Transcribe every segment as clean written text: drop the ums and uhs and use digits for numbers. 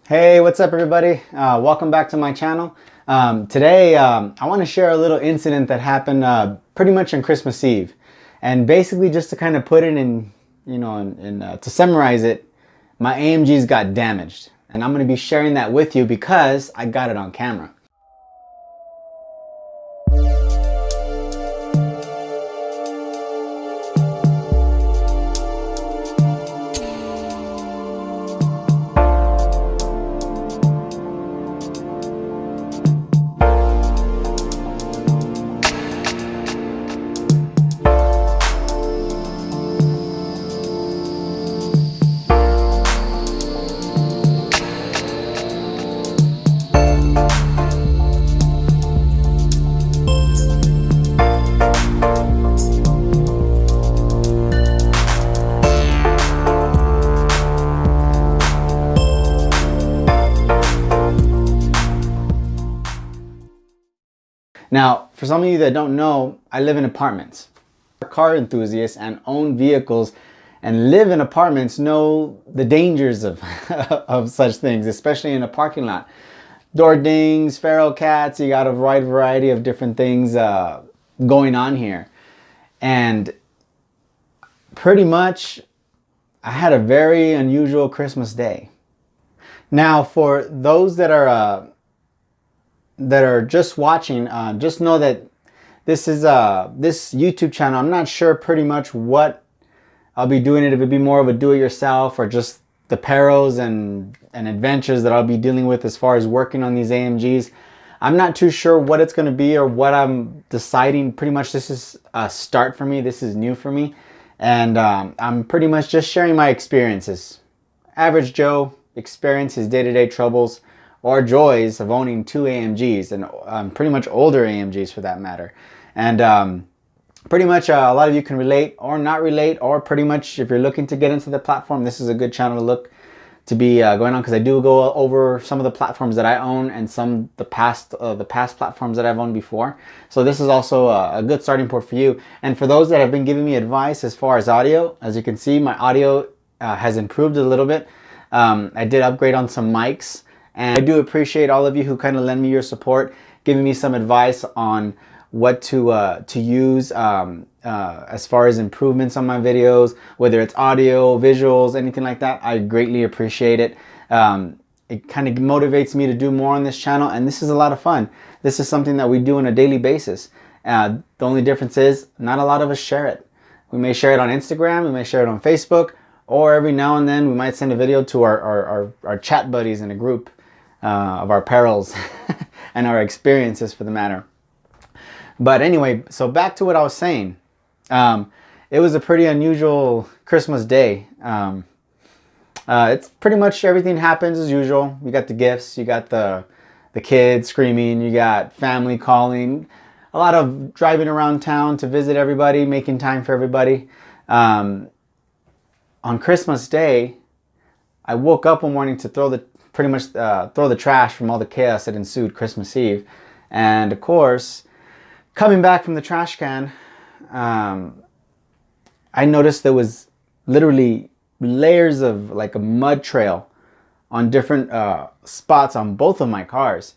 Hey, what's up everybody? Welcome back to my channel. Today I want to share a little incident that happened pretty much on Christmas Eve. And basically just to kind of put it in, to summarize it, my AMGs got damaged. And I'm going to be sharing that with you because I got it on camera. Now, for some of you that don't know, I live in apartments. Car enthusiasts and own vehicles and live in apartments know the dangers of, of such things, especially in a parking lot. Door dings, feral cats, you got a wide variety of different things going on here. And pretty much, I had a very unusual Christmas day. Now, for those that are just watching, just know that this is this YouTube channel. I'm not sure pretty much what I'll be doing it. If it'd be more of a do-it-yourself or just the perils and adventures that I'll be dealing with as far as working on these AMGs. I'm not too sure what it's going to be or what I'm deciding. Pretty much this is a start for me. This is new for me. And I'm pretty much just sharing my experiences. Average Joe experience his day-to-day troubles or joys of owning two AMGs and pretty much older AMGs for that matter. And pretty much a lot of you can relate or not relate, or pretty much if you're looking to get into the platform, this is a good channel to look to be going on, because I do go over some of the platforms that I own and some the past platforms that I've owned before. So this is also a good starting point for you. And for those that have been giving me advice as far as audio, as you can see, my audio has improved a little bit. I did upgrade on some mics. And I do appreciate all of you who kind of lend me your support, giving me some advice on what to use as far as improvements on my videos, whether it's audio, visuals, anything like that. I greatly appreciate it. It kind of motivates me to do more on this channel, and this is a lot of fun. This is something that we do on a daily basis. The only difference is not a lot of us share it. We may share it on Instagram, we may share it on Facebook, or every now and then we might send a video to our chat buddies in a group. Of our perils and our experiences for the matter. But anyway, so back to what I was saying. It was a pretty unusual Christmas day. It's pretty much everything happens as usual. You got the gifts, you got the kids screaming, you got family calling, a lot of driving around town to visit everybody, making time for everybody. On Christmas Day, I woke up one morning to throw the trash from all the chaos that ensued Christmas Eve. And of course, coming back from the trash can, I noticed there was literally layers of like a mud trail on different spots on both of my cars.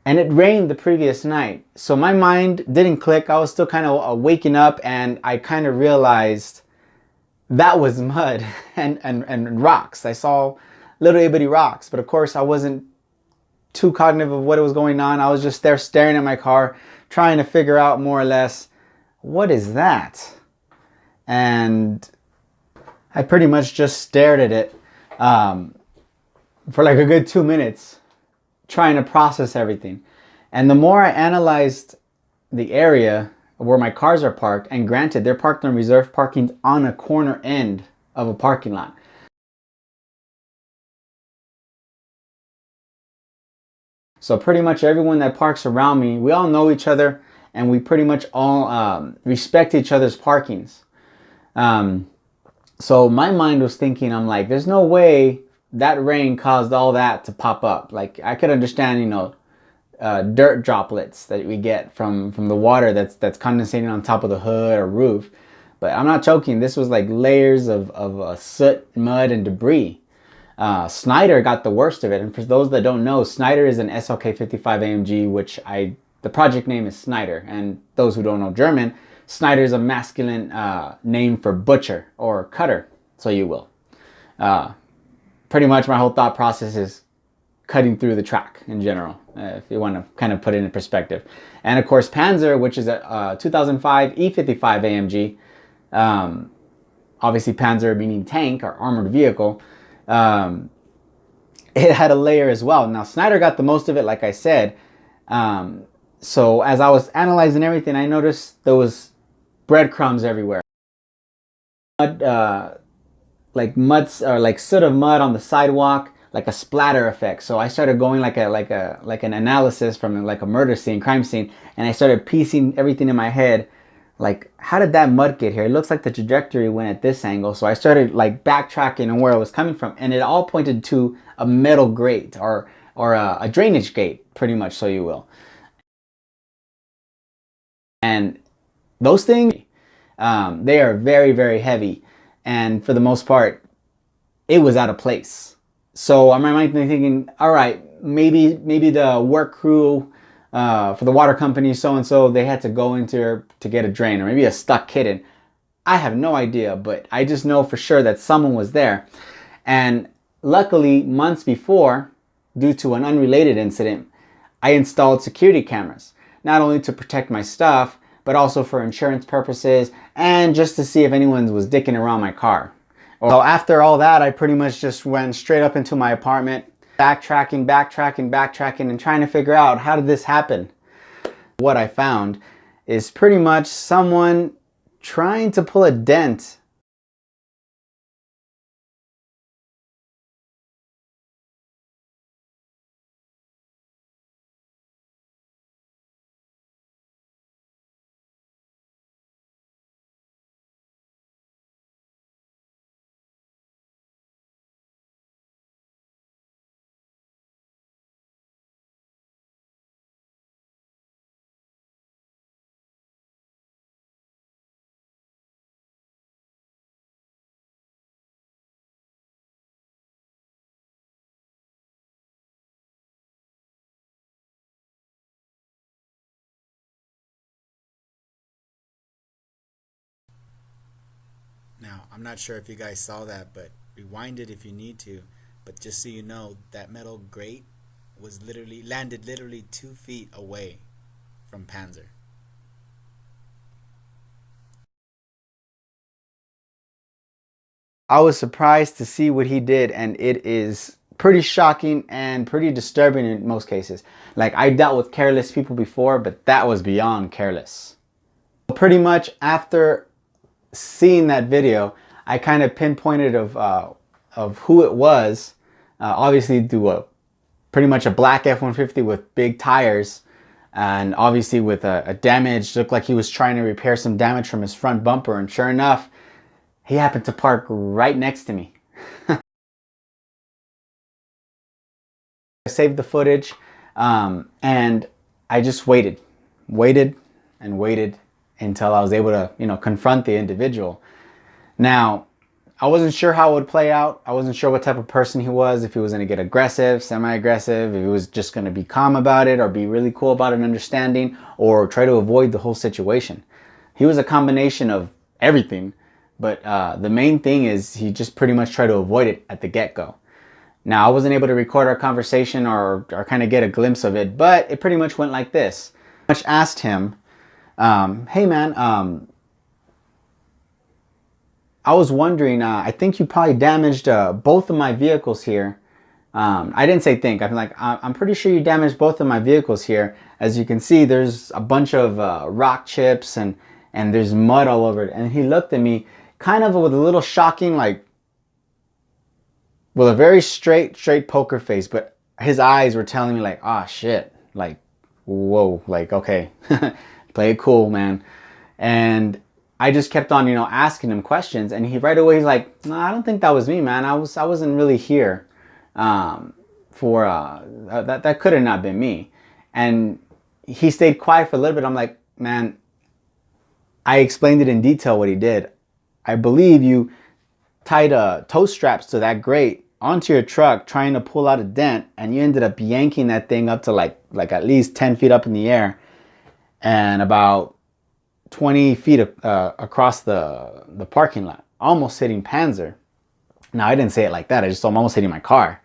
And it rained the previous night. So my mind didn't click. I was still kind of waking up, and I kind of realized that was mud and rocks. I saw little itty bitty rocks, but of course I wasn't too cognitive of what was going on. I was just there staring at my car, trying to figure out more or less, what is that? And I pretty much just stared at it for like a good 2 minutes, trying to process everything. And the more I analyzed the area where my cars are parked, and granted, they're parked on reserved parking on a corner end of a parking lot. So pretty much everyone that parks around me, we all know each other, and we pretty much all respect each other's parkings. So my mind was thinking, I'm like, there's no way that rain caused all that to pop up. Like, I could understand, you know, dirt droplets that we get from the water that's condensating on top of the hood or roof. But I'm not joking. This was like layers of soot, mud, and debris. Schneider got the worst of it. And for those that don't know, Schneider is an SLK55 AMG, which the project name is Schneider. And those who don't know German, Schneider is a masculine name for butcher or cutter, so you will. Pretty much my whole thought process is cutting through the track in general, if you want to kind of put it in perspective. And of course, Panzer, which is a 2005 E55 AMG, obviously Panzer meaning tank or armored vehicle, it had a layer as well. Now, Schneider got the most of it, like I said. So as I was analyzing everything, I noticed there was breadcrumbs everywhere. Like muds or like soot of mud on the sidewalk, like a splatter effect. So I started going like an analysis from like a murder scene, crime scene, and I started piecing everything in my head. Like, how did that mud get here? It looks like the trajectory went at this angle. So I started like backtracking on where it was coming from, and it all pointed to a metal grate or a drainage gate, pretty much, so you will. And those things, they are very, very heavy, and for the most part, it was out of place. So I'm thinking, all right, maybe the work crew for the water company, so-and-so, they had to go into to get a drain, or maybe a stuck kitten. I have no idea, but I just know for sure that someone was there. And luckily, months before, due to an unrelated incident, I installed security cameras, not only to protect my stuff, but also for insurance purposes and just to see if anyone was dicking around my car. So after all that, I pretty much just went straight up into my apartment, backtracking, and trying to figure out, how did this happen? What I found is pretty much someone trying to pull a dent . Now, I'm not sure if you guys saw that, but rewind it if you need to. But just so you know, that metal grate was landed literally 2 feet away from Panzer. I was surprised to see what he did, and it is pretty shocking and pretty disturbing in most cases. Like, I dealt with careless people before, but that was beyond careless. Pretty much after seeing that video, I kind of pinpointed of who it was. Obviously, pretty much a black F-150 with big tires, and obviously with a damage, looked like he was trying to repair some damage from his front bumper, and sure enough, he happened to park right next to me. I saved the footage, and I just waited until I was able to, confront the individual. Now, I wasn't sure how it would play out. I wasn't sure what type of person he was, if he was going to get aggressive, semi-aggressive, if he was just going to be calm about it or be really cool about it, understanding, or try to avoid the whole situation. He was a combination of everything, but the main thing is he just pretty much tried to avoid it at the get-go. Now, I wasn't able to record our conversation or kind of get a glimpse of it, but it pretty much went like this. I asked him, hey man, I was wondering, I think you probably damaged both of my vehicles here. I didn't say think, I'm pretty sure you damaged both of my vehicles here. As you can see, there's a bunch of rock chips and there's mud all over it. And he looked at me kind of with a little shocking, like, with a very straight poker face, but his eyes were telling me like, ah, shit, like, whoa, like, okay, play it cool, man. And I just kept on, asking him questions, and he right away he's like, no, I don't think that was me, man. I wasn't really here that could have not been me. And he stayed quiet for a little bit. I'm like, man, I explained it in detail what he did. I believe you tied tow straps to that grate onto your truck trying to pull out a dent, and you ended up yanking that thing up to like at least 10 feet up in the air and about 20 feet across the parking lot, almost hitting Panzer. Now, I didn't say it like that. I just told him almost hitting my car.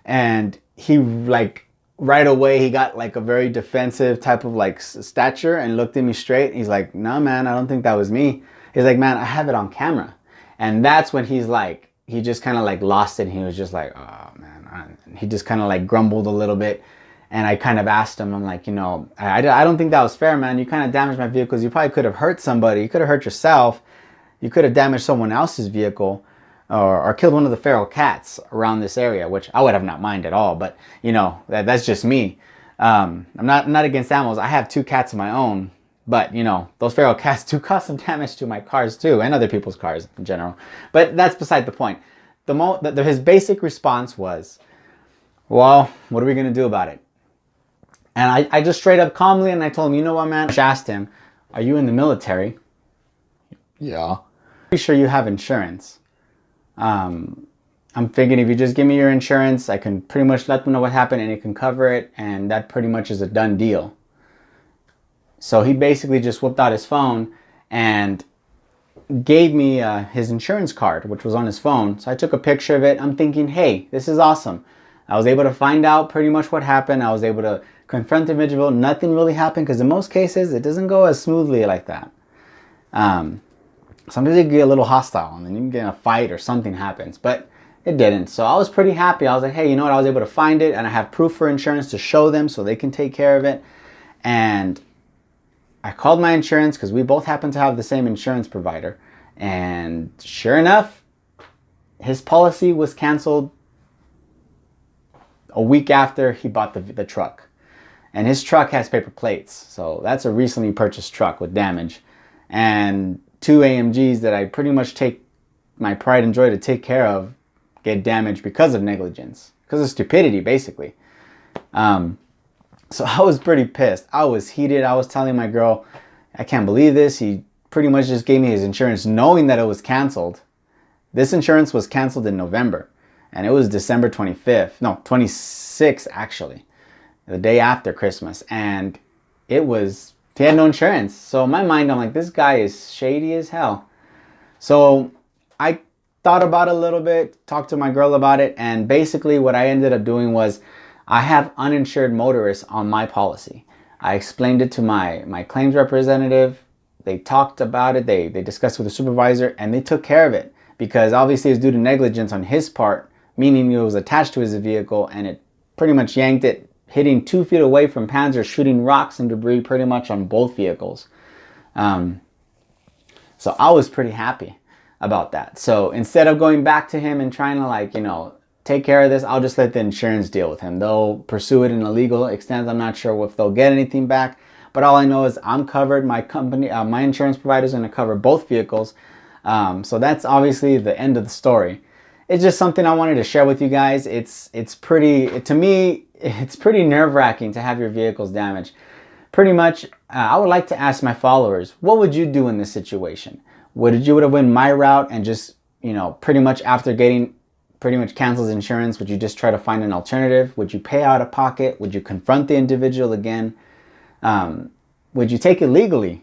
And he, like, right away, he got like a very defensive type of like stature and looked at me straight. He's like, no, man, I don't think that was me. He's like, man, I have it on camera. And that's when he's like, he just kind of like lost it. He was just like, oh, man. He just kind of like grumbled a little bit. And I kind of asked him, I'm like, you know, I don't think that was fair, man. You kind of damaged my vehicle because you probably could have hurt somebody. You could have hurt yourself. You could have damaged someone else's vehicle or killed one of the feral cats around this area, which I would have not mind at all. But, you know, that's just me. I'm not against animals. I have 2 cats of my own. But, you know, those feral cats do cause some damage to my cars too, and other people's cars in general. But that's beside the point. His basic response was, well, what are we going to do about it? And I just straight up calmly, and I told him, you know what, man? I asked him, are you in the military? Yeah. Pretty sure you have insurance. I'm thinking if you just give me your insurance, I can pretty much let them know what happened and it can cover it. And that pretty much is a done deal. So he basically just whipped out his phone and gave me his insurance card, which was on his phone. So I took a picture of it. I'm thinking, hey, this is awesome. I was able to find out pretty much what happened. I was able to confront the individual. Nothing really happened because in most cases, it doesn't go as smoothly like that. Sometimes it can get a little hostile and then you can get in a fight or something happens, but it didn't. So I was pretty happy. I was like, hey, you know what? I was able to find it and I have proof for insurance to show them so they can take care of it. And I called my insurance because we both happen to have the same insurance provider. And sure enough, his policy was canceled a week after he bought the truck. And his truck has paper plates. So that's a recently purchased truck with damage. And 2 AMGs that I pretty much take my pride and joy to take care of get damaged because of negligence. Because of stupidity, basically. So I was pretty pissed. I was heated. I was telling my girl, I can't believe this. He pretty much just gave me his insurance knowing that it was canceled. This insurance was canceled in November. And it was December 25th. No, 26th actually. The day after Christmas. And it was, he had no insurance. So in my mind, I'm like, this guy is shady as hell. So I thought about it a little bit, talked to my girl about it. And basically what I ended up doing was I have uninsured motorists on my policy. I explained it to my claims representative. They talked about it. They discussed it with the supervisor and they took care of it because obviously it was due to negligence on his part, meaning it was attached to his vehicle and it pretty much yanked it, hitting 2 feet away from Panzer, shooting rocks and debris pretty much on both vehicles. So I was pretty happy about that. So instead of going back to him and trying to like, you know, take care of this, I'll just let the insurance deal with him. They'll pursue it in a legal extent. I'm not sure if they'll get anything back, but all I know is I'm covered. My company, my insurance provider is going to cover both vehicles. So that's obviously the end of the story. It's just something I wanted to share with you guys. It's pretty, to me, it's pretty nerve-wracking to have your vehicles damaged. Pretty much, I would like to ask my followers, what would you do in this situation? Would you have went my route and just, you know, pretty much after getting pretty much cancels insurance, would you just try to find an alternative? Would you pay out of pocket? Would you confront the individual again? Would you take it legally?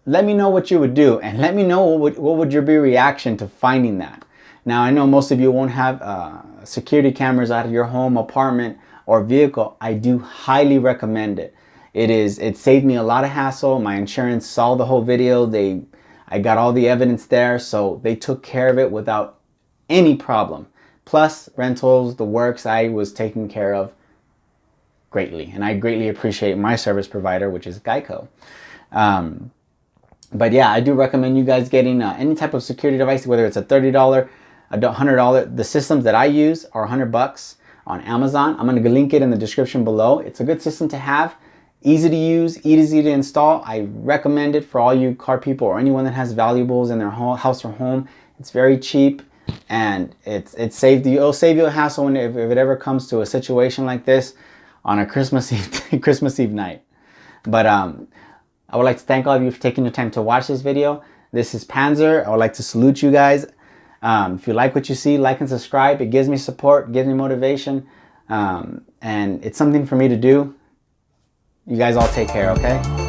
Let me know what you would do and let me know what would your be reaction to finding that. Now, I know most of you won't have security cameras out of your home, apartment, or vehicle. I do highly recommend it. It saved me a lot of hassle. My insurance saw the whole video. I got all the evidence there, so they took care of it without any problem. Plus, rentals, the works, I was taken care of greatly. And I greatly appreciate my service provider, which is Geico. But yeah, I do recommend you guys getting any type of security device, whether it's a $30, $100. The systems that I use are $100 on Amazon. I'm going to link it in the description below. It's a good system to have. Easy to use, easy to install. I recommend it for all you car people or anyone that has valuables in their house or home. It's very cheap and it'll save you a hassle if it ever comes to a situation like this. on a Christmas Eve Christmas Eve night. But I would like to thank all of you for taking the time to watch this video. This is Panzer. I would like to salute you guys. If you like what you see, like and subscribe. It gives me support, gives me motivation, and it's something for me to do. You guys all take care, okay?